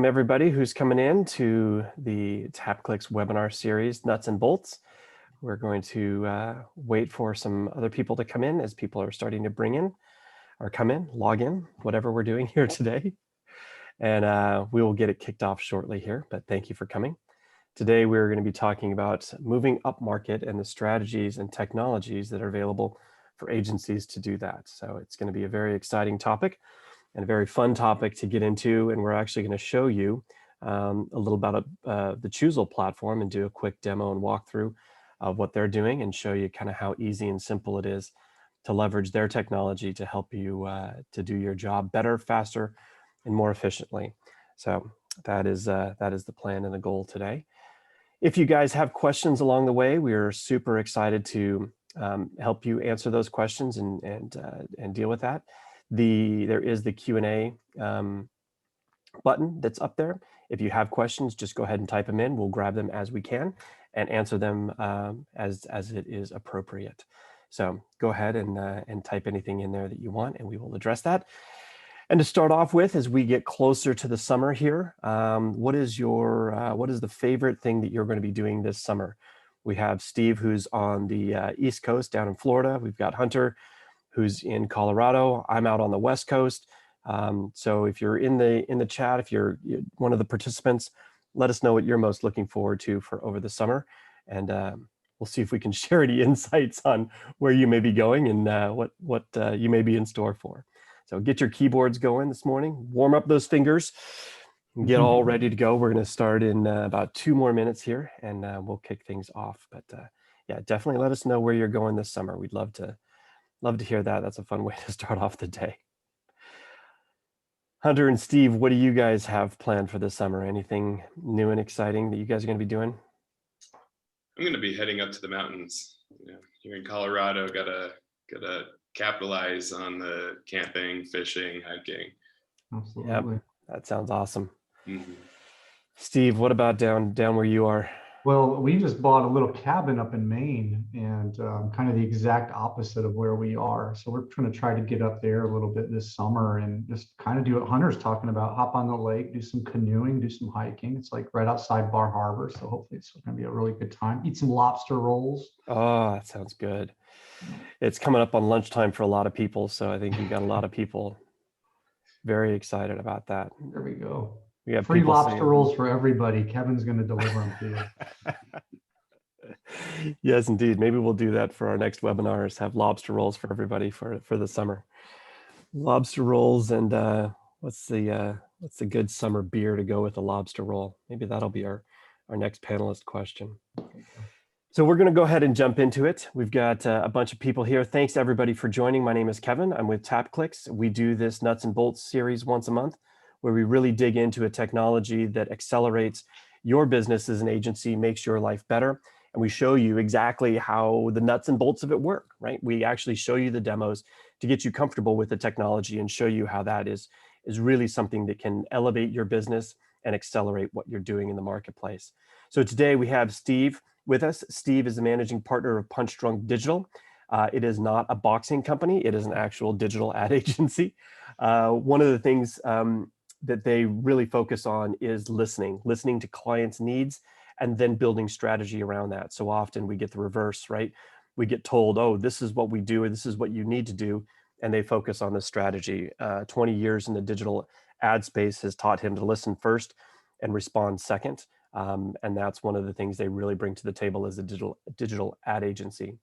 welcome everybody who's coming in to the TapClicks webinar series, Nuts and Bolts. We're going to wait for some other people to come in as people are starting to bring in or come in, log in, whatever we're doing here today. And we will get it kicked off shortly here, but thank you for coming. Today, we're going to be talking about moving upmarket and the strategies and technologies that are available for agencies to do that. So it's going to be a very exciting topic and a very fun topic to get into. And we're actually going to show you a little about the Choosel platform and do a quick demo and walkthrough of what they're doing and show you kind of how easy and simple it is to leverage their technology to help you to do your job better, faster, and more efficiently. So that is the plan and the goal today. If you guys have questions along the way, we're super excited to help you answer those questions and deal with that. There is the Q&A button that's up there. If you have questions, just go ahead and type them in. We'll grab them as we can and answer them as it is appropriate. So go ahead and type anything in there that you want, and we will address that. And to start off with, as we get closer to the summer here, what is the favorite thing that you're going to be doing this summer? We have Steve, who's on the East Coast down in Florida. We've got Hunter, who's in Colorado. I'm out on the West Coast. So if you're in the chat, if you're one of the participants, let us know what you're most looking forward to for over the summer. And we'll see if we can share any insights on where you may be going and what you may be in store for. So get your keyboards going this morning, warm up those fingers, and get all ready to go. We're going to start in about 2 more minutes here, and we'll kick things off. But yeah, definitely let us know where you're going this summer. We'd love to hear that. That's a fun way to start off the day. Hunter and Steve, what do you guys have planned for this summer? Anything new and exciting that you guys are going to be doing? I'm going to be heading up to the mountains. Here in Colorado, gotta capitalize on the camping, fishing, hiking. Absolutely. Yep, that sounds awesome. Mm-hmm. Steve, what about down where you are? Well, we just bought a little cabin up in Maine, and kind of the exact opposite of where we are. So we're going to try to get up there a little bit this summer and just kind of do what Hunter's talking about, hop on the lake, do some canoeing, do some hiking. It's like right outside Bar Harbor. So hopefully it's going to be a really good time. Eat some lobster rolls. Oh, that sounds good. It's coming up on lunchtime for a lot of people. So I think you got a lot of people very excited about that. There we go. We have free lobster rolls for everybody. Kevin's going to deliver them to you. Yes, indeed. Maybe we'll do that for our next webinars, have lobster rolls for everybody for the summer. Lobster rolls and what's the good summer beer to go with a lobster roll? Maybe that'll be our next panelist question. So we're going to go ahead and jump into it. We've got a bunch of people here. Thanks everybody for joining. My name is Kevin. I'm with TapClicks. We do this Nuts and Bolts series once a month, where we really dig into a technology that accelerates your business as an agency, makes your life better. And we show you exactly how the nuts and bolts of it work, right? We actually show you the demos to get you comfortable with the technology and show you how that is really something that can elevate your business and accelerate what you're doing in the marketplace. So today we have Steve with us. Steve is the managing partner of Punch Drunk Digital. It is not a boxing company. It is an actual digital ad agency. One of the things that they really focus on is listening to clients' needs and then building strategy around that. So often we get the reverse, right? We get told, oh, this is what we do, or this is what you need to do. And they focus on the strategy. 20 years in the digital ad space has taught him to listen first and respond second. And that's one of the things they really bring to the table as a digital ad agency.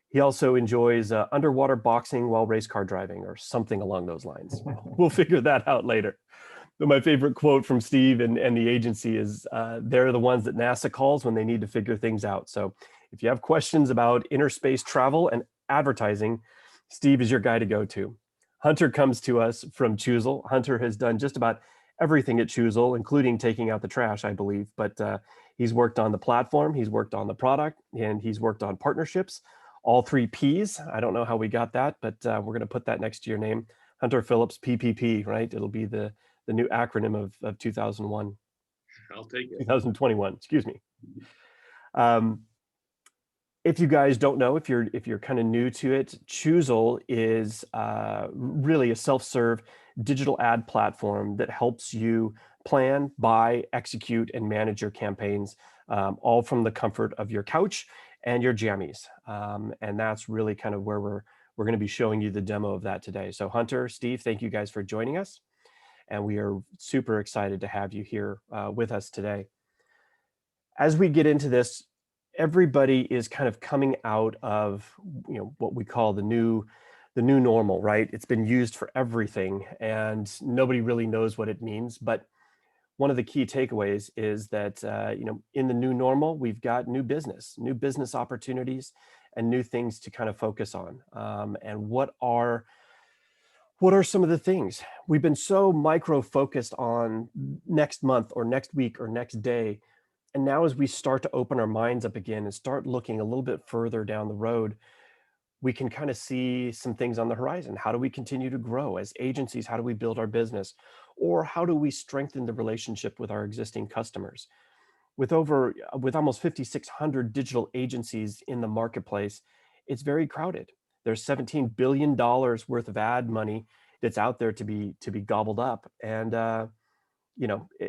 He also enjoys underwater boxing while race car driving or something along those lines. We'll figure that out later. But my favorite quote from Steve and the agency is, they're the ones that NASA calls when they need to figure things out. So if you have questions about interspace travel and advertising, Steve is your guy to go to. Hunter comes to us from Choosel. Hunter has done just about everything at Choosel, including taking out the trash, I believe. But he's worked on the platform, he's worked on the product, and he's worked on partnerships. All 3 Ps. I don't know how we got that, but we're going to put that next to your name. Hunter Phillips, PPP, right? It'll be the new acronym of 2001. I'll take it. 2021, excuse me. If you guys don't know, if you're kind of new to it, Choosel is really a self-serve digital ad platform that helps you plan, buy, execute, and manage your campaigns, all from the comfort of your couch and your jammies. And that's really kind of where we're going to be showing you the demo of that today. So Hunter, Steve, thank you guys for joining us. And we are super excited to have you here with us today. As we get into this, everybody is kind of coming out of, what we call the new normal, right? It's been used for everything and nobody really knows what it means. But one of the key takeaways is that, in the new normal, we've got new business opportunities and new things to kind of focus on. And what are some of the things? We've been so micro focused on next month or next week or next day. And now as we start to open our minds up again and start looking a little bit further down the road, we can kind of see some things on the horizon. How do we continue to grow as agencies? How do we build our business? Or how do we strengthen the relationship with our existing customers? With almost 5,600 digital agencies in the marketplace, it's very crowded. There's $17 billion worth of ad money that's out there to be gobbled up. And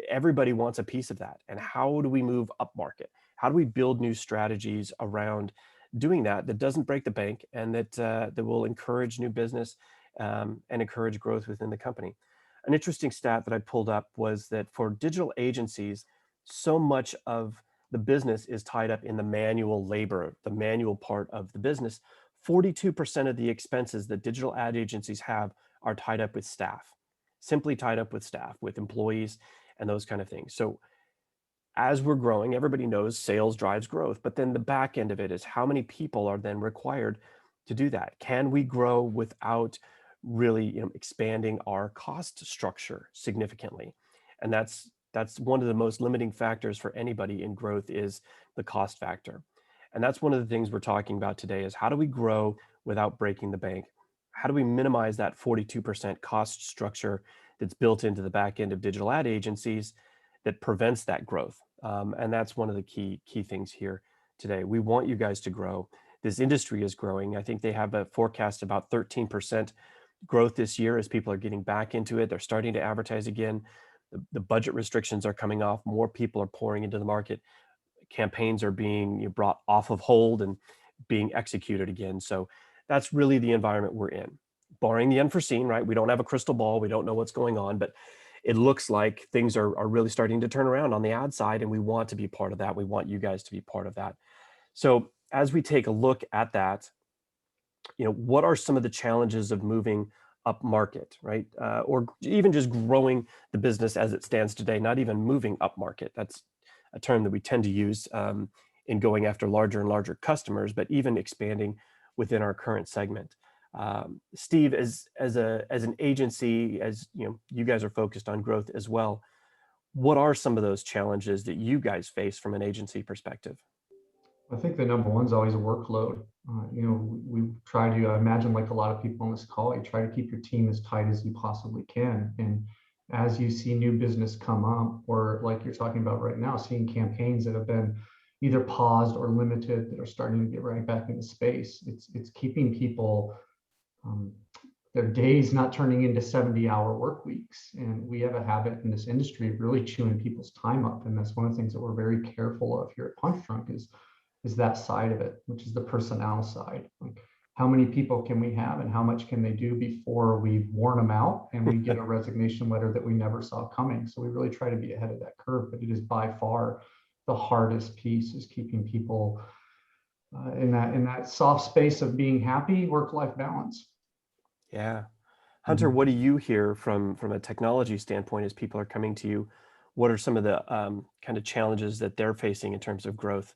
everybody wants a piece of that. And how do we move up market? How do we build new strategies around doing that doesn't break the bank and that will encourage new business and encourage growth within the company? An interesting stat that I pulled up was that for digital agencies, so much of the business is tied up in the manual labor, the manual part of the business. 42% of the expenses that digital ad agencies have are tied up with staff, simply tied up with staff, with employees and those kind of things. So as we're growing, everybody knows sales drives growth, but then the back end of it is how many people are then required to do that? Can we grow without really expanding our cost structure significantly? And that's one of the most limiting factors for anybody in growth is the cost factor. And that's one of the things we're talking about today is how do we grow without breaking the bank? How do we minimize that 42% cost structure that's built into the back end of digital ad agencies that prevents that growth? And that's one of the key things here today. We want you guys to grow. This industry is growing. I think they have a forecast about 13% growth this year as people are getting back into it. They're starting to advertise again. The budget restrictions are coming off. More people are pouring into the market. Campaigns are being brought off of hold and being executed again. So that's really the environment we're in. Barring the unforeseen, right? We don't have a crystal ball. We don't know what's going on, but it looks like things are really starting to turn around on the ad side, and we want to be part of that. We want you guys to be part of that. So as we take a look at that, what are some of the challenges of moving up market, right? Or even just growing the business as it stands today, not even moving up market. That's a term that we tend to use in going after larger and larger customers, but even expanding within our current segment. Steve, as an agency, as you guys are focused on growth as well, what are some of those challenges that you guys face from an agency perspective? I think the number one is always workload. We try to, I imagine like a lot of people on this call, you try to keep your team as tight as you possibly can. And as you see new business come up, or like you're talking about right now, seeing campaigns that have been either paused or limited that are starting to get right back into space, it's keeping people, their days not turning into 70-hour work weeks. And we have a habit in this industry of really chewing people's time up. And that's one of the things that we're very careful of here at Punch Drunk is that side of it, which is the personnel side. Like, how many people can we have and how much can they do before we've worn them out and we get a resignation letter that we never saw coming? So we really try to be ahead of that curve, but it is by far the hardest piece is keeping people in that soft space of being happy, work-life balance. Yeah. Hunter, what do you hear from a technology standpoint as people are coming to you? What are some of the kind of challenges that they're facing in terms of growth?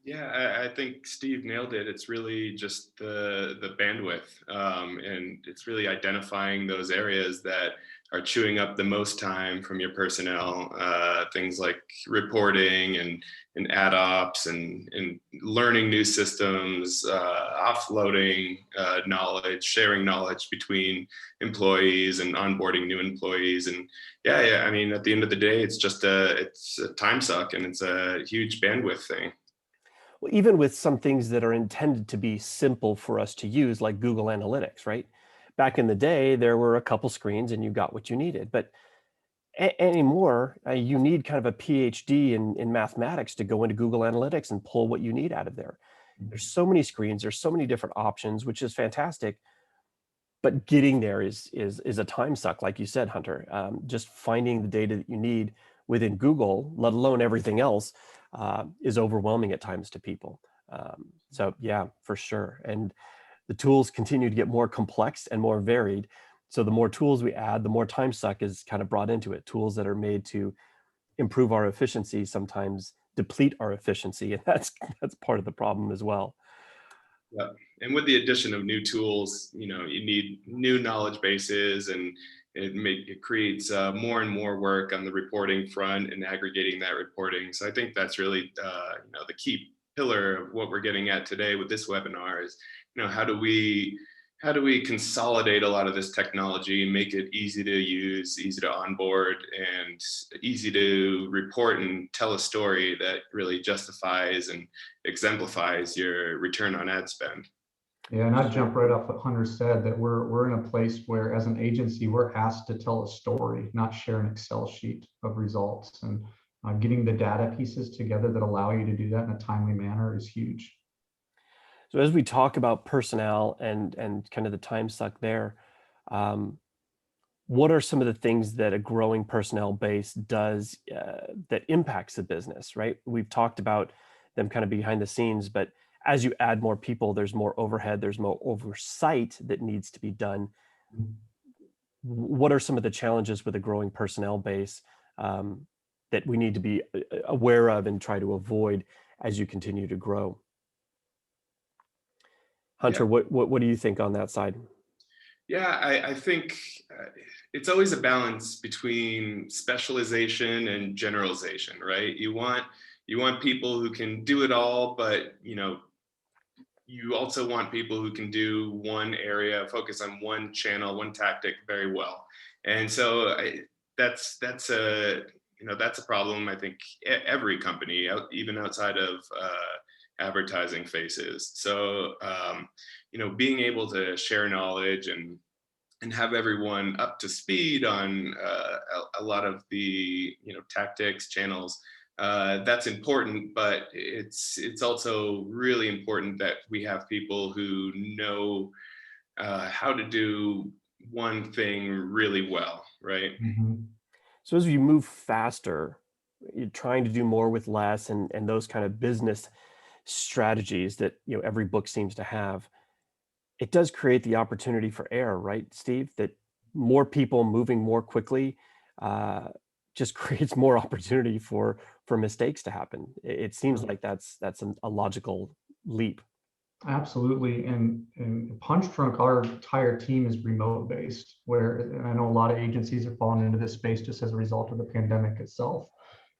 Yeah, I think Steve nailed it. It's really just the bandwidth, and it's really identifying those areas that are chewing up the most time from your personnel. Things like reporting and ad ops and learning new systems, offloading knowledge, sharing knowledge between employees, and onboarding new employees. And yeah. I mean, at the end of the day, it's a time suck, and it's a huge bandwidth thing. Well, even with some things that are intended to be simple for us to use, like Google Analytics, right? Back in the day, there were a couple screens and you got what you needed. But Anymore, you need kind of a PhD in mathematics to go into Google Analytics and pull what you need out of there. There's so many screens, there's so many different options, which is fantastic. But getting there is a time suck, like you said, Hunter. Just finding the data that you need within Google, let alone everything else, is overwhelming at times to people. So yeah, for sure. And the tools continue to get more complex and more varied. So the more tools we add, the more time suck is kind of brought into it. Tools that are made to improve our efficiency sometimes deplete our efficiency, and that's part of the problem as well. Yeah. And with the addition of new tools, you need new knowledge bases, and it creates more and more work on the reporting front and aggregating that reporting. So I think that's really the key pillar of what we're getting at today with this webinar is, how do we consolidate a lot of this technology and make it easy to use, easy to onboard, and easy to report and tell a story that really justifies and exemplifies your return on ad spend. Yeah, and I'd jump right off what Hunter said, that we're in a place where, as an agency, we're asked to tell a story, not share an Excel sheet of results. And getting the data pieces together that allow you to do that in a timely manner is huge. So as we talk about personnel and kind of the time suck there, what are some of the things that a growing personnel base does that impacts the business, right? We've talked about them kind of behind the scenes, but as you add more people, there's more overhead, there's more oversight that needs to be done. What are some of the challenges with a growing personnel base that we need to be aware of and try to avoid as you continue to grow? Hunter, Yeah. what do you think on that side? Yeah, I think it's always a balance between specialization and generalization, right? You want people who can do it all, but you also want people who can do one area, focus on one channel, one tactic very well. And so that's a problem I think every company, even outside of advertising faces. So being able to share knowledge and have everyone up to speed on a lot of the tactics, channels, that's important, but it's also really important that we have people who know how to do one thing really well, right? Mm-hmm. So as you move faster, you're trying to do more with less, and those kind of business strategies that every book seems to have, it does create the opportunity for error, right, Steve? That more people moving more quickly just creates more opportunity for mistakes to happen. It seems like that's a logical leap. Absolutely. And Punch Drunk, our entire team is remote based, and I know a lot of agencies have fallen into this space just as a result of the pandemic itself.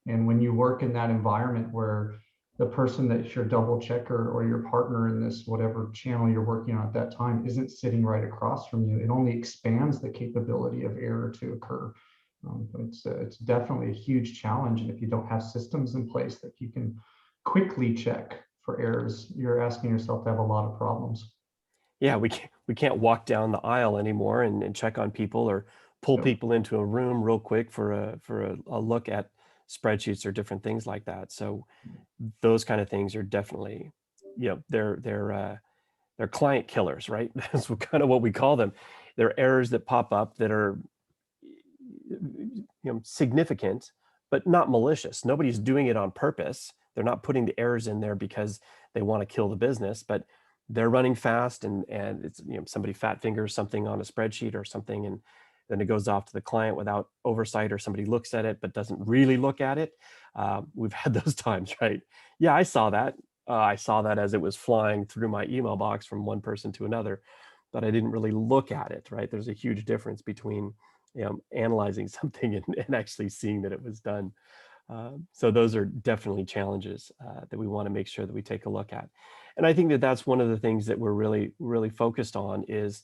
And when you work in that environment where the person that's your double checker or your partner in this, whatever channel you're working on at that time, isn't sitting right across from you, it only expands the capability of error to occur. It's definitely a huge challenge. And if you don't have systems in place that you can quickly check for errors, you're asking yourself to have a lot of problems. Yeah, we can't walk down the aisle anymore and check on people or pull Yep. people into a room real quick for a look at spreadsheets or different things like that. So those kind of things are definitely, they're client killers, right? That's kind of what we call them. They're errors that pop up that are significant, but not malicious. Nobody's doing it on purpose. They're not putting the errors in there because they want to kill the business, but they're running fast and it's somebody fat fingers something on a spreadsheet or something, and then it goes off to the client without oversight, or somebody looks at it but doesn't really look at it. We've had those times, right? Yeah, I saw that. I saw that as it was flying through my email box from one person to another, but I didn't really look at it, right? There's a huge difference between analyzing something and actually seeing that it was done. So those are definitely challenges that we want to make sure that we take a look at. And I think that that's one of the things that we're really, really focused on is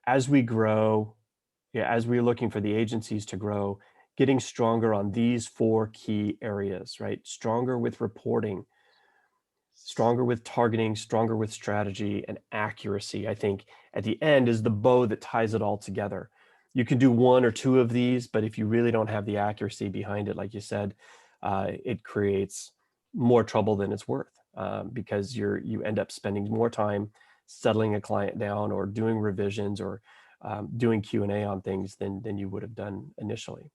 as we grow, as we're looking for the agencies to grow, getting stronger on these 4 key areas, right? Stronger with reporting, stronger with targeting, stronger with strategy, and accuracy, I think at the end is the bow that ties it all together. You can do one or two of these, but if you really don't have the accuracy behind it, like you said, it creates more trouble than it's worth, because you end up spending more time settling a client down or doing revisions or doing Q&A on things than you would have done initially.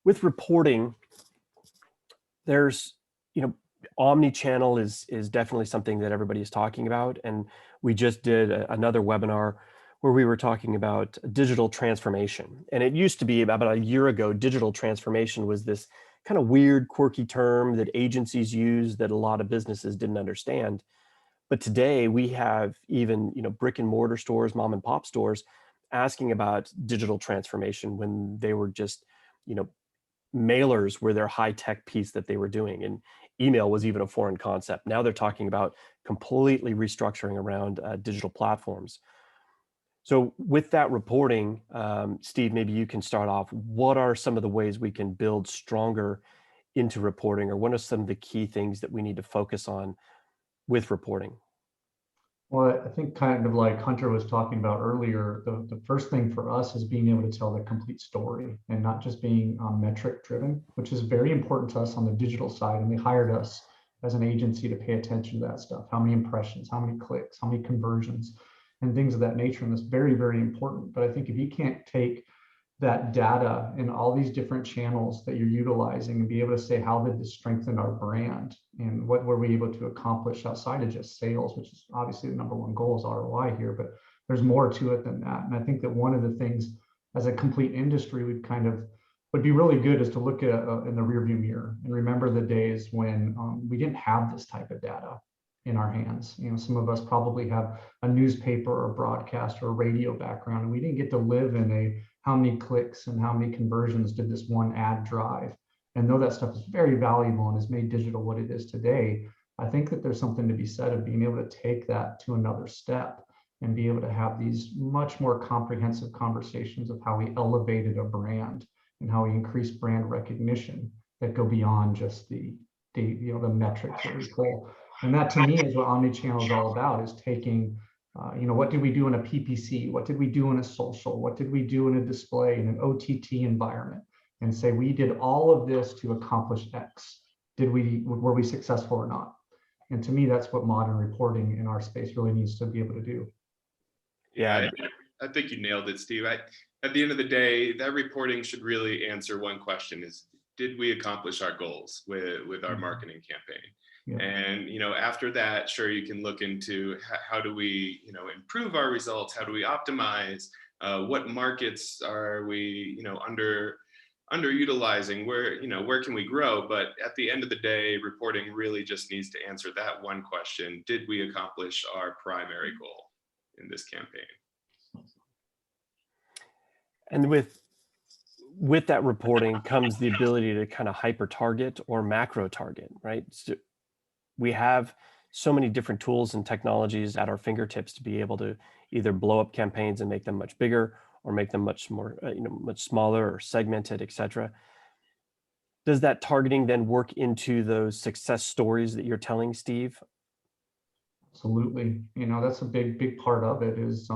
With reporting, there's, omni-channel is definitely something that everybody is talking about. And we just did another webinar where we were talking about digital transformation. And it used to be about a year ago, digital transformation was this kind of weird, quirky term that agencies use that a lot of businesses didn't understand. But today we have even, brick and mortar stores, mom and pop stores, asking about digital transformation when they were just, mailers were their high-tech piece that they were doing, and email was even a foreign concept. Now they're talking about completely restructuring around digital platforms. So with that reporting, Steve, maybe you can start off. What are some of the ways we can build stronger into reporting, or what are some of the key things that we need to focus on with reporting? Well, I think kind of like Hunter was talking about earlier, the first thing for us is being able to tell the complete story and not just being metric driven, which is very important to us on the digital side. And they hired us as an agency to pay attention to that stuff. How many impressions, how many clicks, how many conversions, and things of that nature. And that's very, very important. But I think if you can't take that data in all these different channels that you're utilizing and be able to say, how did this strengthen our brand and what were we able to accomplish outside of just sales, which is obviously the number one goal is ROI here, but there's more to it than that. And I think that one of the things as a complete industry, we've kind of would be really good is to look at in the rearview mirror and remember the days when we didn't have this type of data in our hands. Some of us probably have a newspaper or broadcast or a radio background, and we didn't get to live in a how many clicks and how many conversions did this one ad drive. And though that stuff is very valuable and has made digital what it is today, I think that there's something to be said of being able to take that to another step and be able to have these much more comprehensive conversations of how we elevated a brand and how we increased brand recognition that go beyond just the metrics that we pull. And that to me is what omnichannel is all about, is taking what did we do in a PPC? What did we do in a social? What did we do in a display, in an OTT environment? And say, we did all of this to accomplish X. Were we successful or not? And to me, that's what modern reporting in our space really needs to be able to do. Yeah, I think you nailed it, Steve. At the end of the day, that reporting should really answer one question: is did we accomplish our goals with our marketing campaign? Yeah. And after that, sure, you can look into how do we improve our results, how do we optimize, what markets are we underutilizing, where can we grow? But at the end of the day, reporting really just needs to answer that one question: did we accomplish our primary goal in this campaign? And with that reporting comes the ability to kind of hyper target or macro target, right? So we have so many different tools and technologies at our fingertips to be able to either blow up campaigns and make them much bigger, or make them much more, much smaller or segmented, et cetera. Does that targeting then work into those success stories that you're telling, Steve? Absolutely. That's a big part of it is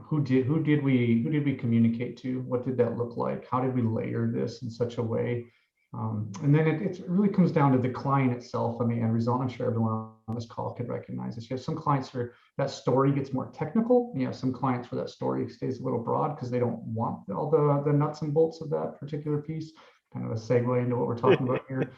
who did we communicate to? What did that look like? How did we layer this in such a way? And then it really comes down to the client itself and the end result. I'm sure everyone on this call could recognize this. You have some clients where that story gets more technical. You have some clients where that story stays a little broad because they don't want all the nuts and bolts of that particular piece. Kind of a segue into what we're talking about here.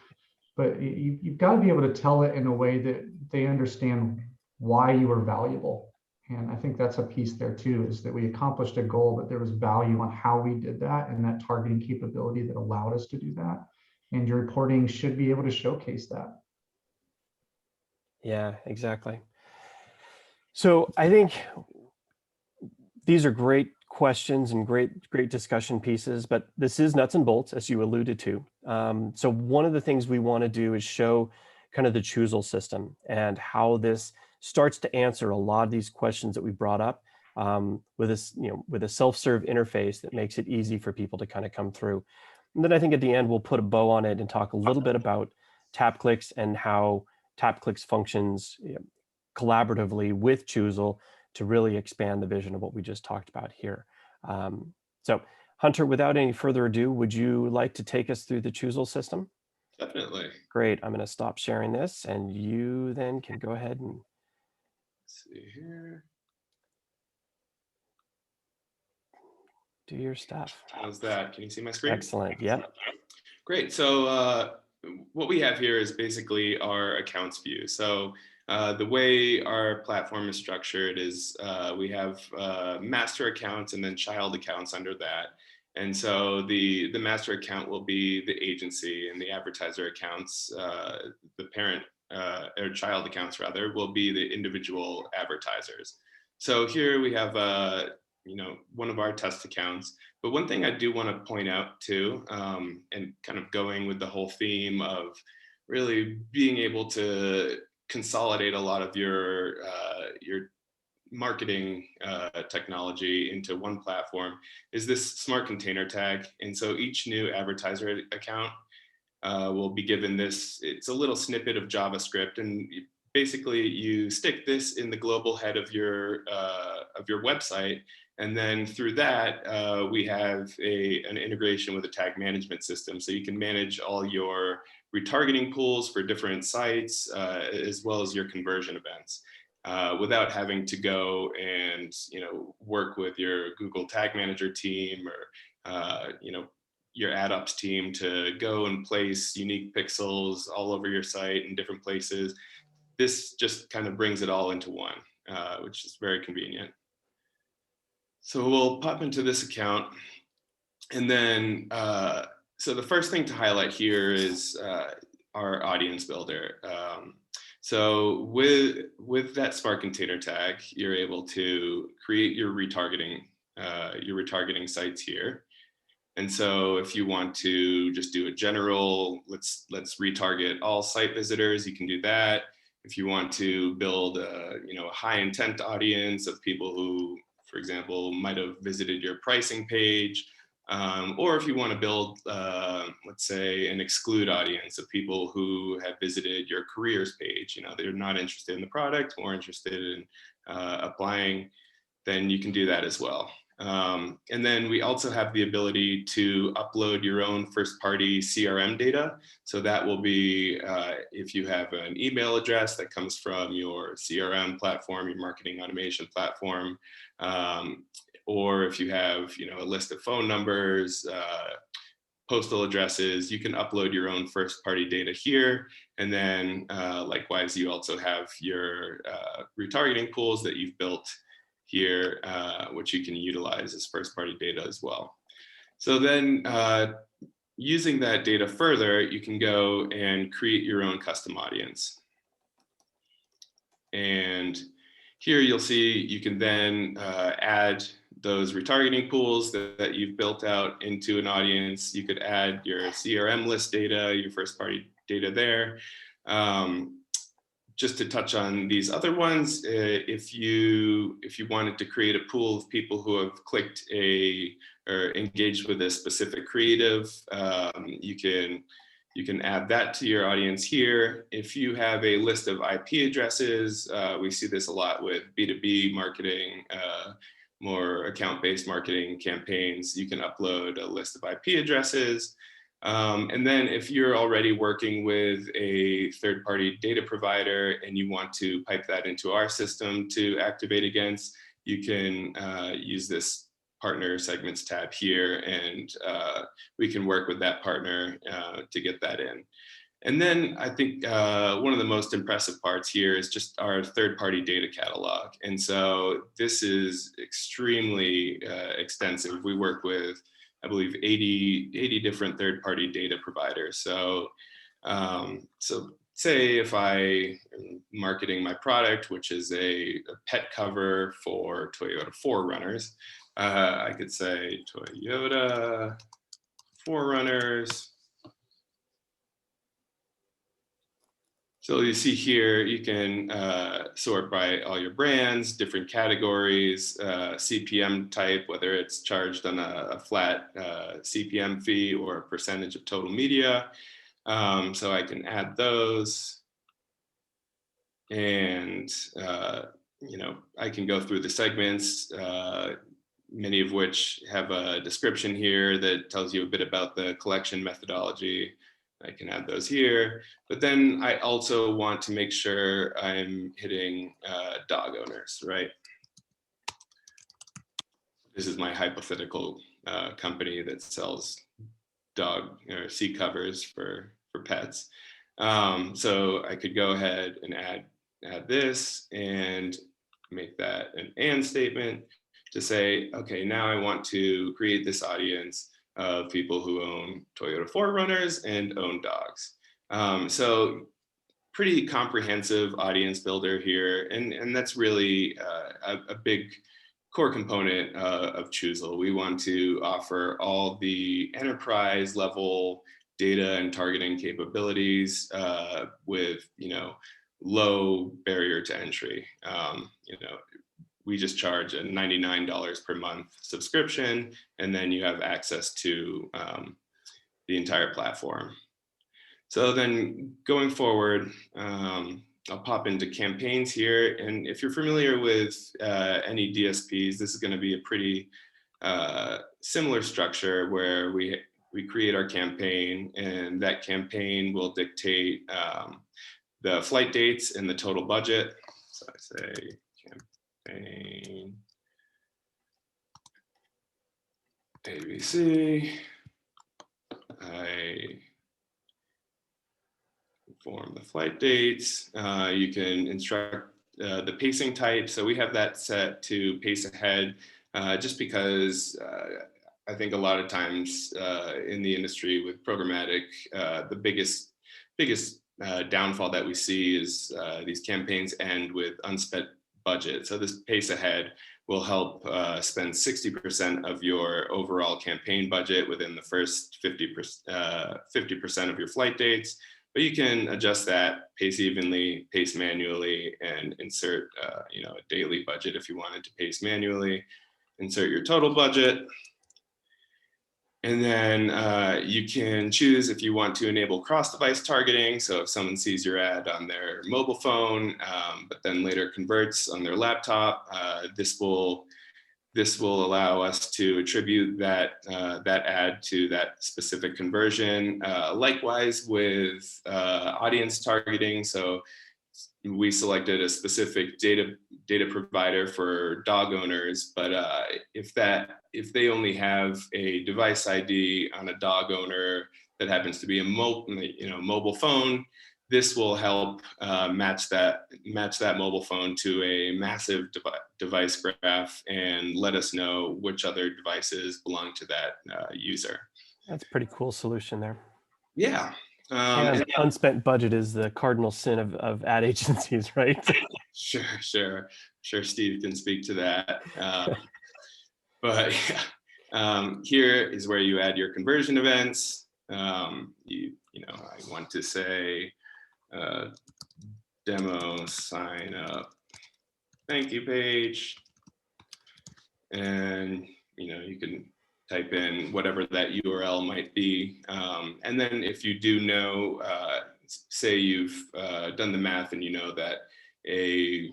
But you've got to be able to tell it in a way that they understand why you are valuable. And I think that's a piece there too, is that we accomplished a goal, but there was value on how we did that and that targeting capability that allowed us to do that. And your reporting should be able to showcase that. Yeah, exactly. So I think these are great questions and great discussion pieces, but this is nuts and bolts, as you alluded to. So one of the things we want to do is show kind of the choosal system and how this starts to answer a lot of these questions that we brought up with this, with a self-serve interface that makes it easy for people to kind of come through. And then I think at the end, we'll put a bow on it and talk a little bit about TapClicks and how TapClicks functions collaboratively with Choosel to really expand the vision of what we just talked about here. So Hunter, without any further ado, would you like to take us through the Choosel system? Definitely. Great. I'm going to stop sharing this, and you then can go ahead and see here. Do your stuff. How's that? Can you see my screen? Excellent. Yep. Great. So what we have here is basically our accounts view. So the way our platform is structured is we have master accounts and then child accounts under that. And so the master account will be the agency, and the advertiser accounts, the parent or child accounts rather, will be the individual advertisers. So here we have one of our test accounts. But one thing I do want to point out too, and kind of going with the whole theme of really being able to consolidate a lot of your marketing technology into one platform, is this smart container tag. And so each new advertiser account will be given this. It's a little snippet of JavaScript, and basically you stick this in the global head of your website, and then through that we have an integration with a tag management system, so you can manage all your retargeting pools for different sites as well as your conversion events without having to go and work with your Google Tag Manager team or your ad ops team to go and place unique pixels all over your site in different places. This just kind of brings it all into one, which is very convenient. So we'll pop into this account, and then so the first thing to highlight here is our audience builder. So with that smart container tag, you're able to create your retargeting sites here. And so if you want to just do a general, let's retarget all site visitors, you can do that. If you want to build a high intent audience of people who, for example, might have visited your pricing page, or if you want to build, let's say, an exclude audience of people who have visited your careers page, they're not interested in the product, more interested in applying, then you can do that as well. And then we also have the ability to upload your own first-party CRM data. So that will be if you have an email address that comes from your CRM platform, your marketing automation platform, or if you have a list of phone numbers, postal addresses, you can upload your own first-party data here. And then likewise, you also have your retargeting pools that you've built here, which you can utilize as first-party data as well. So then using that data further, you can go and create your own custom audience. And here you'll see you can then add those retargeting pools that you've built out into an audience. You could add your CRM list data, your first-party data there. Just to touch on these other ones, if you wanted to create a pool of people who have clicked or engaged with a specific creative, you can add that to your audience here. If you have a list of IP addresses, we see this a lot with B2B marketing, more account-based marketing campaigns, you can upload a list of IP addresses. And then if you're already working with a third-party data provider and you want to pipe that into our system to activate against, you can use this partner segments tab here, and we can work with that partner to get that in. And then I think one of the most impressive parts here is just our third-party data catalog. And so this is extremely extensive. We work with, I believe, 80 different third-party data providers. So, so say if I am marketing my product, which is a pet cover for Toyota 4Runners, I could say Toyota 4Runners. So you see here, you can sort by all your brands, different categories, CPM type, whether it's charged on a flat CPM fee or a percentage of total media. So I can add those, and I can go through the segments, many of which have a description here that tells you a bit about the collection methodology. I can add those here, but then I also want to make sure I'm hitting dog owners, right? This is my hypothetical company that sells dog or seat covers for pets. So I could go ahead and add this and make that an and statement to say, okay, now I want to create this audience of people who own Toyota 4Runners and own dogs. So pretty comprehensive audience builder here. And that's really a big core component of Choozle. We want to offer all the enterprise level data and targeting capabilities with, low barrier to entry. We just charge a $99 per month subscription, and then you have access to the entire platform. So then going forward, I'll pop into campaigns here. And if you're familiar with any DSPs, this is going to be a pretty similar structure where we create our campaign, and that campaign will dictate the flight dates and the total budget. So I say campaign ABC. I form the flight dates. You can instruct the pacing type. So we have that set to pace ahead just because I think a lot of times in the industry with programmatic, the biggest downfall that we see is these campaigns end with unspent budget. So this pace ahead will help spend 60% of your overall campaign budget within the first 50% of your flight dates. But you can adjust that, pace evenly, pace manually, and insert a daily budget if you wanted to pace manually. Insert your total budget. And then you can choose if you want to enable cross-device targeting. So if someone sees your ad on their mobile phone, but then later converts on their laptop, this will allow us to attribute that ad to that specific conversion. Likewise with audience targeting. So we selected a specific data provider for dog owners, but if they only have a device ID on a dog owner that happens to be a mobile phone, this will help match that mobile phone to a massive device graph and let us know which other devices belong to that user. That's a pretty cool solution there. Yeah. And unspent budget is the cardinal sin of ad agencies, right? Sure. Steve can speak to that. But here is where you add your conversion events. I want to say demo sign up thank you page, and you can type in whatever that URL might be, and then if you do know, say you've done the math and you know that a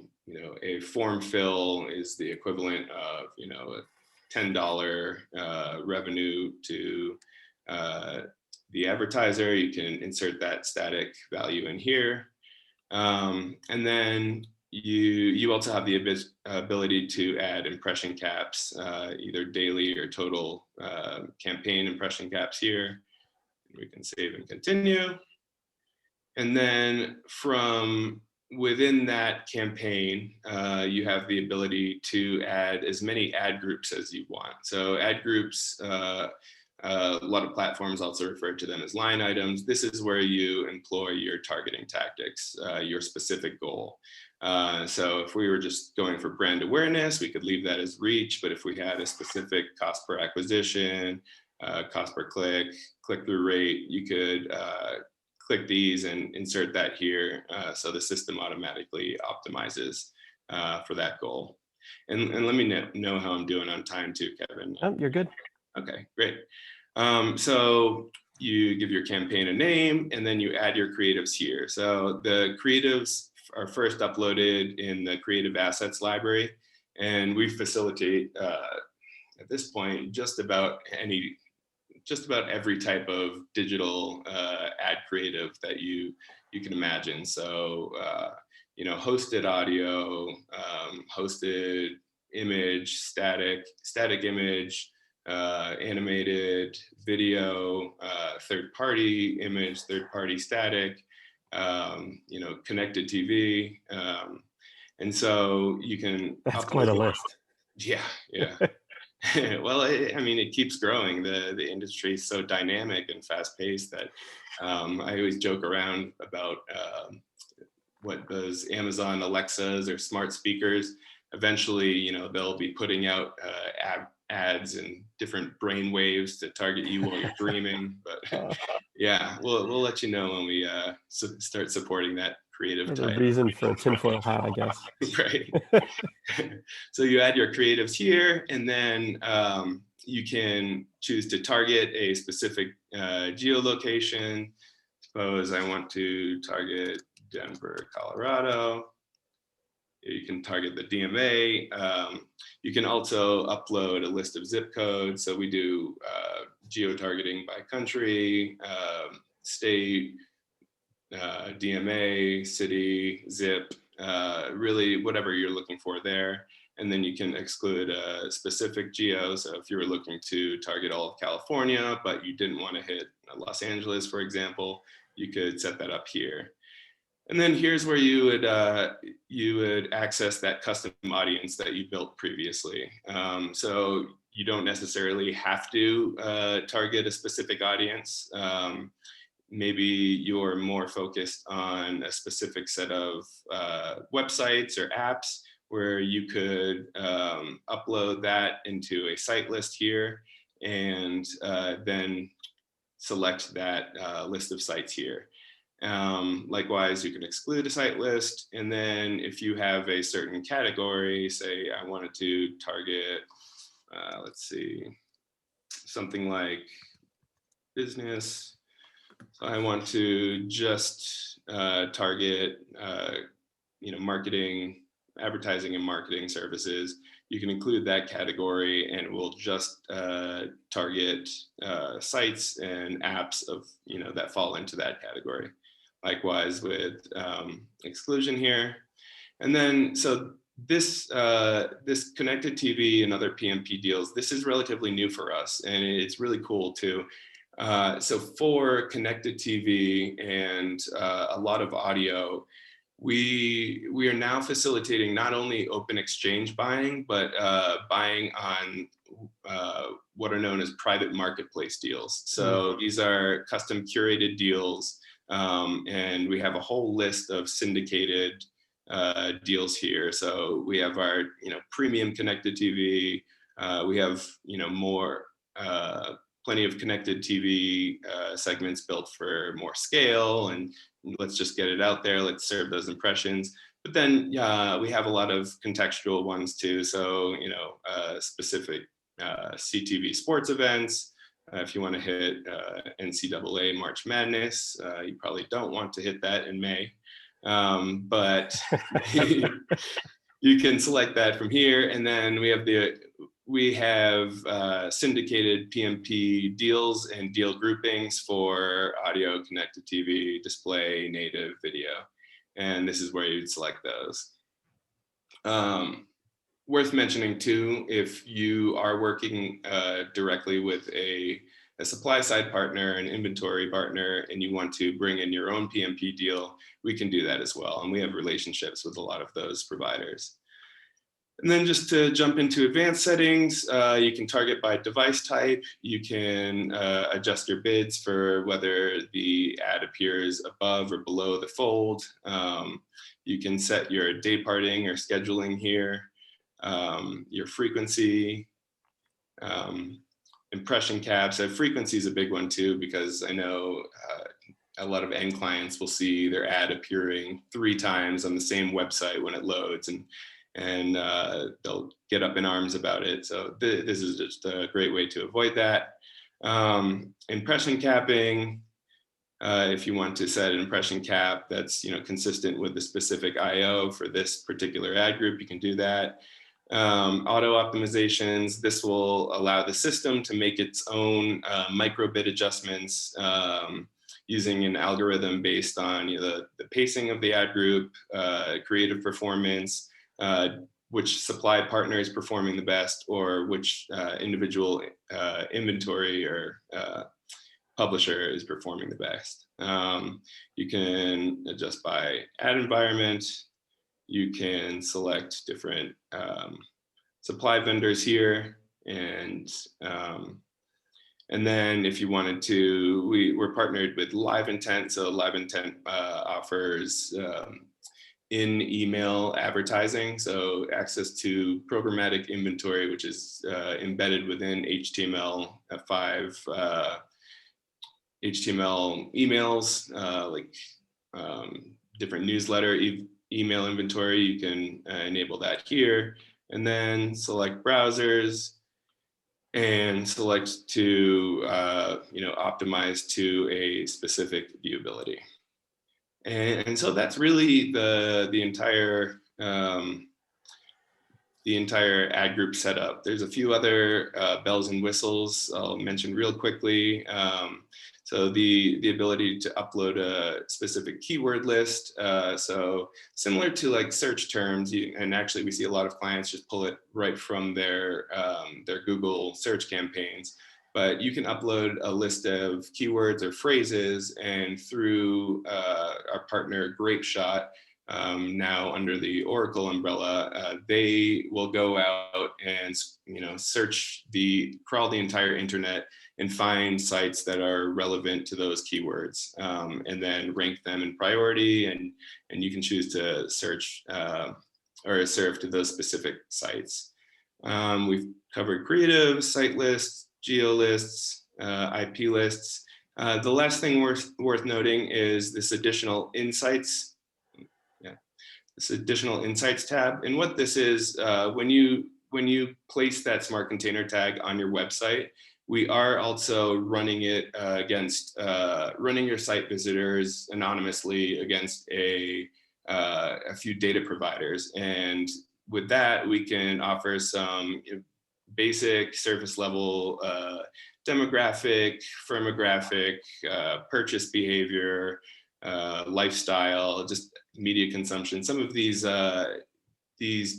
form fill is the equivalent of a $10 revenue to the advertiser, you can insert that static value in here. And then you also have the ability to add impression caps, either daily or total campaign impression caps here. We can save and continue. And then from within that campaign, you have the ability to add as many ad groups as you want. So ad groups, a lot of platforms also refer to them as line items. This is where you employ your targeting tactics, your specific goal. So if we were just going for brand awareness, we could leave that as reach. But if we had a specific cost per acquisition, cost per click, click-through rate, you could click these and insert that here. So the system automatically optimizes for that goal. And let me know how I'm doing on time too, Kevin. Oh, you're good. Okay, great. So you give your campaign a name and then you add your creatives here. So the creatives are first uploaded in the creative assets library, and we facilitate at this point just about every type of digital ad creative that you can imagine. So hosted audio, hosted image, static image, animated video, third-party image, third-party static, connected TV. And so you can That's upload. quite a list. Yeah. Well, I mean, it keeps growing. The industry is so dynamic and fast-paced that I always joke around about what those Amazon Alexas or smart speakers. Eventually, they'll be putting out ads and different brain waves to target you while you're dreaming. But yeah, we'll let you know when we start supporting that creative The type. reason for a tinfoil hat, I guess. Right. So you add your creatives here, and then you can choose to target a specific geolocation. Suppose I want to target Denver, Colorado. You can target the DMA. You can also upload a list of zip codes. So we do geo targeting by country, state, DMA, city, zip, really whatever you're looking for there. And then you can exclude a specific geo. So if you were looking to target all of California, but you didn't want to hit Los Angeles, for example, you could set that up here. And then here's where you would access that custom audience that you built previously. So you don't necessarily have to target a specific audience. Maybe you're more focused on a specific set of websites or apps where you could upload that into a site list here and then select that list of sites here. Likewise, you can exclude a site list. And then if you have a certain category, say I wanted to target, let's see, something like business. So I want to just target, marketing, advertising and marketing services. You can include that category and we'll just target sites and apps of, that fall into that category. Likewise with exclusion here. And then, so this connected TV and other PMP deals, this is relatively new for us and it's really cool too. So for connected TV and a lot of audio, we are now facilitating not only open exchange buying, but buying on what are known as private marketplace deals. So these are custom curated deals, and we have a whole list of syndicated deals here. So we have our premium connected TV. We have more plenty of connected TV segments built for more scale and let's just get it out there. Let's serve those impressions. But then we have a lot of contextual ones too. So, specific CTV sports events. If you want to hit NCAA March Madness, you probably don't want to hit that in May. But you can select that from here. And then we have syndicated PMP deals and deal groupings for audio, connected TV, display, native, video. And this is where you'd select those. Worth mentioning too, if you are working directly with a supply side partner, an inventory partner, and you want to bring in your own PMP deal, we can do that as well. And we have relationships with a lot of those providers. And then just to jump into advanced settings, you can target by device type. You can adjust your bids for whether the ad appears above or below the fold. You can set your day parting or scheduling here, your frequency, impression caps. So frequency is a big one too, because I know a lot of end clients will see their ad appearing 3 times on the same website when it loads, and they'll get up in arms about it. So this is just a great way to avoid that. Impression capping, if you want to set an impression cap that's consistent with the specific IO for this particular ad group, you can do that. Auto optimizations. This will allow the system to make its own micro bid adjustments using an algorithm based on the pacing of the ad group, creative performance, which supply partner is performing the best, or which individual inventory or publisher is performing the best. You can adjust by ad environment. You can select different supply vendors here, and then if you wanted to, we're partnered with Live Intent. So Live Intent offers in email advertising, so access to programmatic inventory, which is embedded within HTML5 HTML emails, like different newsletter email inventory. You can enable that here, and then select browsers and select to optimize to a specific viewability. And so that's really the entire ad group setup. There's a few other bells and whistles I'll mention real quickly. So the ability to upload a specific keyword list. So similar to like search terms, and actually we see a lot of clients just pull it right from their Google search campaigns. But you can upload a list of keywords or phrases, and through our partner Grapeshot, now under the Oracle umbrella, they will go out and crawl the entire internet and find sites that are relevant to those keywords, and then rank them in priority, and you can choose to search or serve to those specific sites. We've covered creative, site lists, geo lists, IP lists. The last thing worth noting is this additional insights. This additional insights tab. And what this is, when you place that smart container tag on your website, we are also running it against running your site visitors anonymously against a few data providers. And with that, we can offer some basic surface level demographic, firmographic, purchase behavior, lifestyle, just media consumption, some of these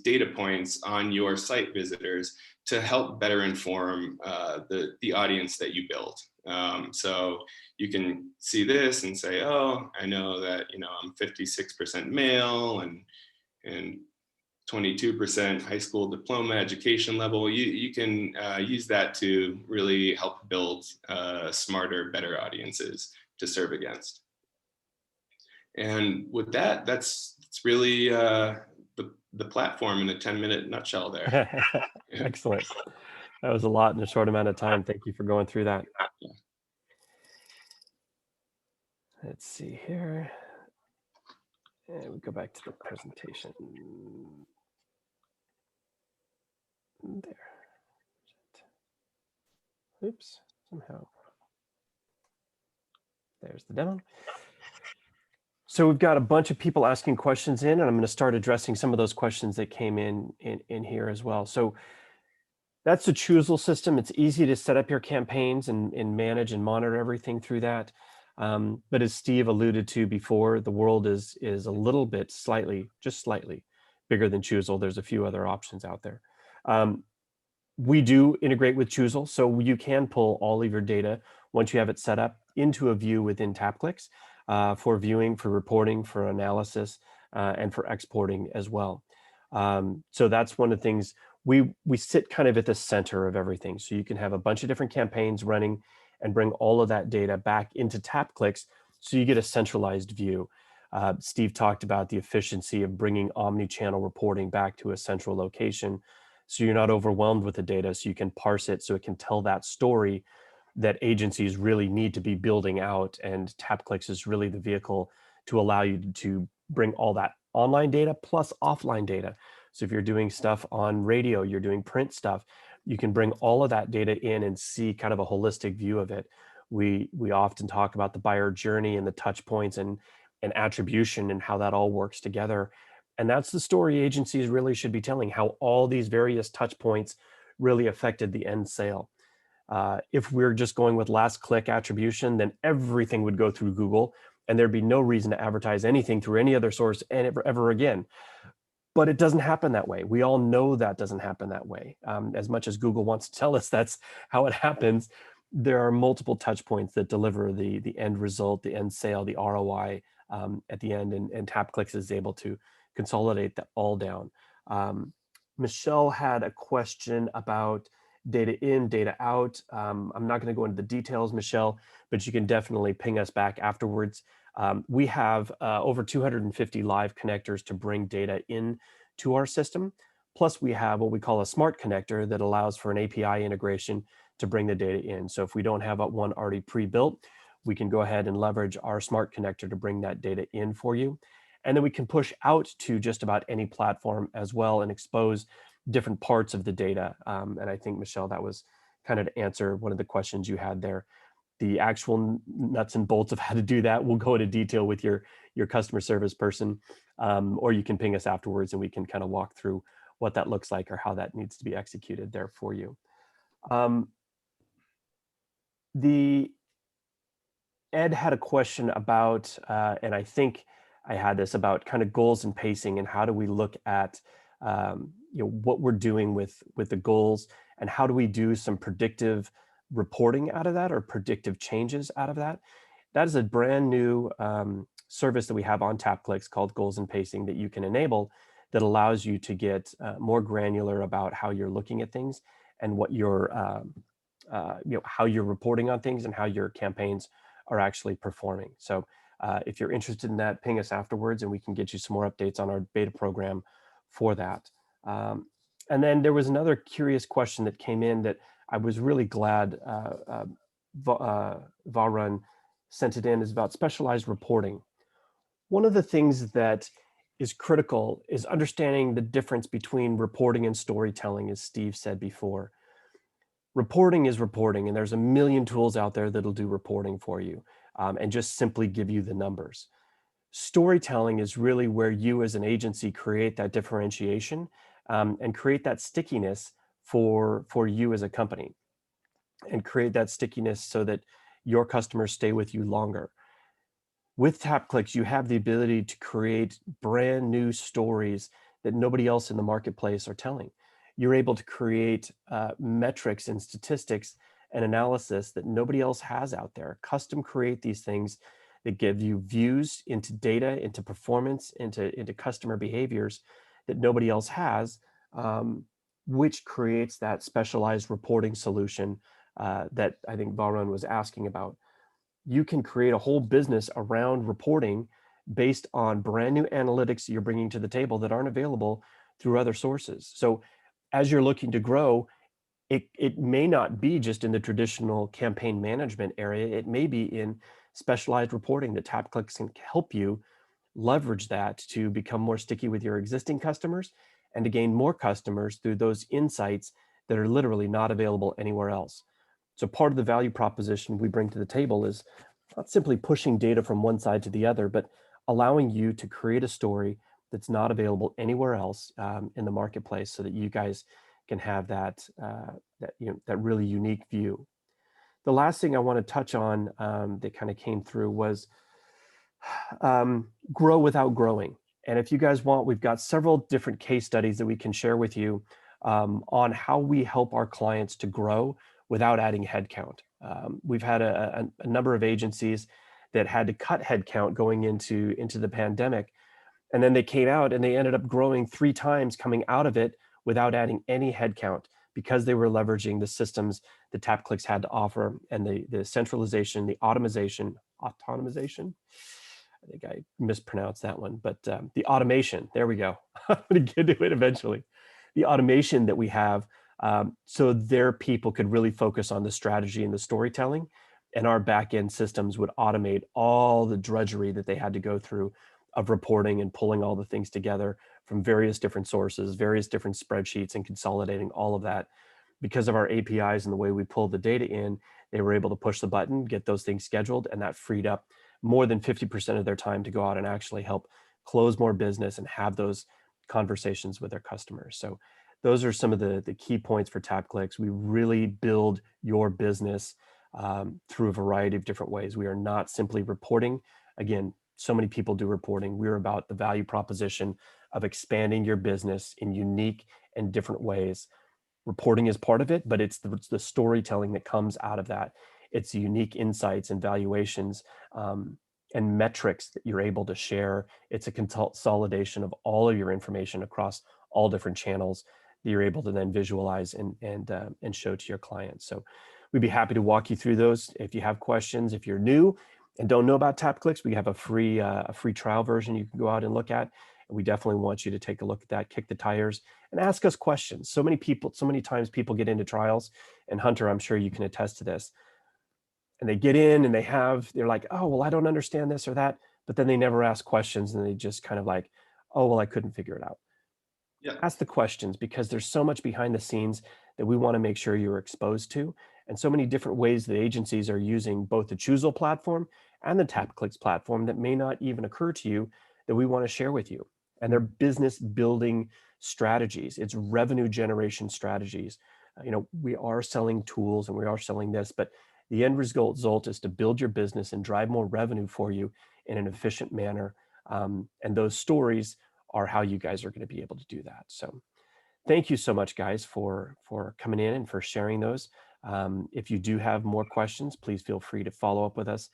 data points on your site visitors to help better inform the audience that you build. So you can see this and say, oh, I know that I'm 56% male and 22% high school diploma education level. You can use that to really help build smarter, better audiences to serve against. And with that, that's really the platform in a 10-minute nutshell there. Excellent. That was a lot in a short amount of time. Thank you for going through that. Yeah. Let's see here. And we go back to the presentation. There. Oops, somehow. There's the demo. So we've got a bunch of people asking questions in, and I'm going to start addressing some of those questions that came in here as well. So that's the Choosel system. It's easy to set up your campaigns and manage and monitor everything through that. But as Steve alluded to before, the world is a little bit just slightly bigger than Choosel. There's a few other options out there. We do integrate with Choosel, so you can pull all of your data once you have it set up into a view within TapClicks for viewing, for reporting, for analysis, and for exporting as well. So that's one of the things. We sit kind of at the center of everything. So you can have a bunch of different campaigns running and bring all of that data back into TapClicks so you get a centralized view. Steve talked about the efficiency of bringing omni-channel reporting back to a central location so you're not overwhelmed with the data, so you can parse it so it can tell that story that agencies really need to be building out, and TapClicks is really the vehicle to allow you to bring all that online data plus offline data. So if you're doing stuff on radio, you're doing print stuff, you can bring all of that data in and see kind of a holistic view of it. We often talk about the buyer journey and the touch points and attribution and how that all works together. And that's the story agencies really should be telling, how all these various touch points really affected the end sale. If we're just going with last click attribution, then everything would go through Google and there'd be no reason to advertise anything through any other source ever again. But it doesn't happen that way. We all know that doesn't happen that way. As much as Google wants to tell us that's how it happens, there are multiple touch points that deliver the end result, the end sale, the ROI at the end, and TapClicks is able to consolidate that all down. Michelle had a question about data in, data out. I'm not going to go into the details, Michelle, but you can definitely ping us back afterwards. We have over 250 live connectors to bring data in to our system. Plus, we have what we call a smart connector that allows for an API integration to bring the data in. So if we don't have one already pre-built, we can go ahead and leverage our smart connector to bring that data in for you. And then we can push out to just about any platform as well and expose different parts of the data. And I think, Michelle, that was kind of to answer one of the questions you had there. The actual nuts and bolts of how to do that, we'll go into detail with your customer service person, or you can ping us afterwards and we can kind of walk through what that looks like or how that needs to be executed there for you. Ed had a question about, and I think I had this, about kind of goals and pacing and how do we look at what we're doing with the goals, and how do we do some predictive reporting out of that or predictive changes out of that. That is a brand new service that we have on TapClicks called Goals and Pacing that you can enable, that allows you to get more granular about how you're looking at things and what you're, how you're reporting on things and how your campaigns are actually performing. So if you're interested in that, ping us afterwards and we can get you some more updates on our beta program for that. And then there was another curious question that came in that I was really glad Varun sent it in, is about specialized reporting. One of the things that is critical is understanding the difference between reporting and storytelling, as Steve said before. Reporting is reporting, and there's a million tools out there that'll do reporting for you and just simply give you the numbers. Storytelling is really where you as an agency create that differentiation and create that stickiness for you as a company, and create that stickiness so that your customers stay with you longer. With TapClicks, you have the ability to create brand new stories that nobody else in the marketplace are telling. You're able to create metrics and statistics and analysis that nobody else has out there. Custom create these things that give you views into data, into performance, into customer behaviors that nobody else has, which creates that specialized reporting solution that I think Varun was asking about. You can create a whole business around reporting based on brand new analytics that you're bringing to the table that aren't available through other sources. So as you're looking to grow, it may not be just in the traditional campaign management area. It may be in specialized reporting that TapClicks can help you leverage that to become more sticky with your existing customers and to gain more customers through those insights that are literally not available anywhere else. So part of the value proposition we bring to the table is not simply pushing data from one side to the other, but allowing you to create a story that's not available anywhere else in the marketplace, so that you guys can have that really unique view. The last thing I want to touch on that kind of came through was grow without growing. And if you guys want, we've got several different case studies that we can share with you on how we help our clients to grow without adding headcount. We've had a number of agencies that had to cut headcount going into the pandemic, and then they came out and they ended up growing 3 times coming out of it without adding any headcount, because they were leveraging the systems that TapClicks had to offer, and the centralization, the automation. I think I mispronounced that one, but the automation, there we go. I'm gonna get to it eventually. The automation that we have, so their people could really focus on the strategy and the storytelling, and our back-end systems would automate all the drudgery that they had to go through of reporting and pulling all the things together from various different sources, various different spreadsheets, and consolidating all of that. Because of our APIs and the way we pull the data in, they were able to push the button, get those things scheduled, and that freed up more than 50% of their time to go out and actually help close more business and have those conversations with their customers. So those are some of the key points for TapClicks. We really build your business through a variety of different ways. We are not simply reporting. Again, so many people do reporting. We're about the value proposition of expanding your business in unique and different ways. Reporting is part of it, but it's the storytelling that comes out of that. It's unique insights and valuations and metrics that you're able to share. It's a consolidation of all of your information across all different channels that you're able to then visualize and show to your clients. So we'd be happy to walk you through those. If you have questions, if you're new and don't know about TapClicks, we have a free trial version you can go out and look at. And we definitely want you to take a look at that, kick the tires, and ask us questions. So many times people get into trials, and Hunter, I'm sure you can attest to this. And they get in and they're like, oh, well, I don't understand this or that, but then they never ask questions and they just kind of like, oh, well, I couldn't figure it out. Yeah. Ask the questions, because there's so much behind the scenes that we want to make sure you're exposed to, and so many different ways that agencies are using both the Choosel platform and the TapClicks platform that may not even occur to you, that we want to share with you. And they're business building strategies. It's revenue generation strategies. We are selling tools and we are selling this, but the end result is to build your business and drive more revenue for you in an efficient manner. And those stories are how you guys are going to be able to do that. So thank you so much, guys, for coming in and for sharing those. If you do have more questions, please feel free to follow up with us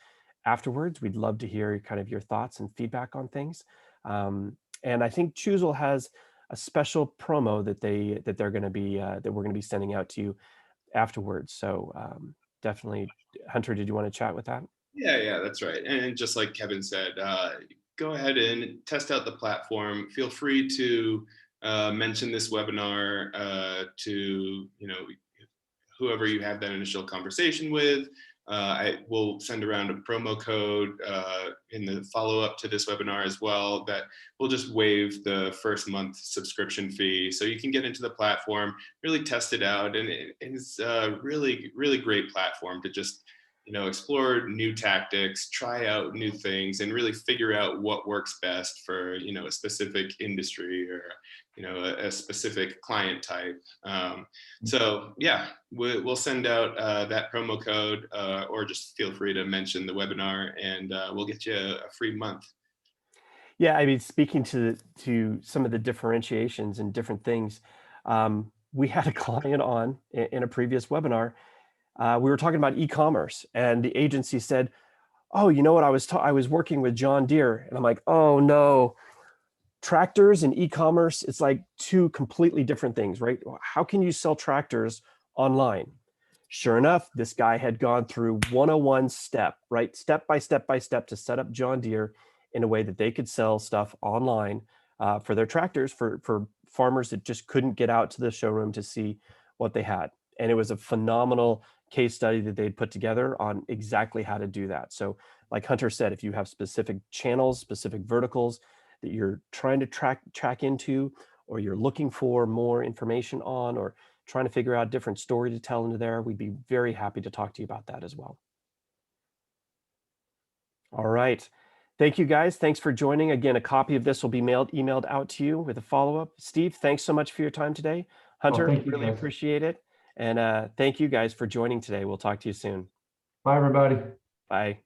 afterwards. We'd love to hear kind of your thoughts and feedback on things. And I think Choosel has a special promo that we're going to be sending out to you afterwards. So definitely, Hunter, did you want to chat with that? Yeah, that's right. And just like Kevin said, go ahead and test out the platform. Feel free to mention this webinar to whoever you have that initial conversation with. I will send around a promo code in the follow-up to this webinar as well that will just waive the first month subscription fee, so you can get into the platform, really test it out, and it's a really, really great platform to just explore new tactics, try out new things, and really figure out what works best for a specific industry or a specific client type. So yeah, we'll send out that promo code, or just feel free to mention the webinar, and we'll get you a free month. Yeah, I mean, speaking to some of the differentiations and different things, we had a client on in a previous webinar. We were talking about e-commerce, and the agency said, "Oh, you know what? I was working with John Deere," and I'm like, "Oh no, tractors and e-commerce, it's like two completely different things, right? How can you sell tractors online?" Sure enough, this guy had gone through 101 step by step to set up John Deere in a way that they could sell stuff online for their tractors for farmers that just couldn't get out to the showroom to see what they had. And it was a phenomenal case study that they'd put together on exactly how to do that. So like Hunter said, if you have specific channels, specific verticals that you're trying to track into, or you're looking for more information on, or trying to figure out a different story to tell into there, we'd be very happy to talk to you about that as well. All right. Thank you, guys. Thanks for joining. Again, a copy of this will be emailed out to you with a follow-up. Steve, thanks so much for your time today. Hunter, really appreciate it. And thank you guys for joining today. We'll talk to you soon. Bye, everybody. Bye.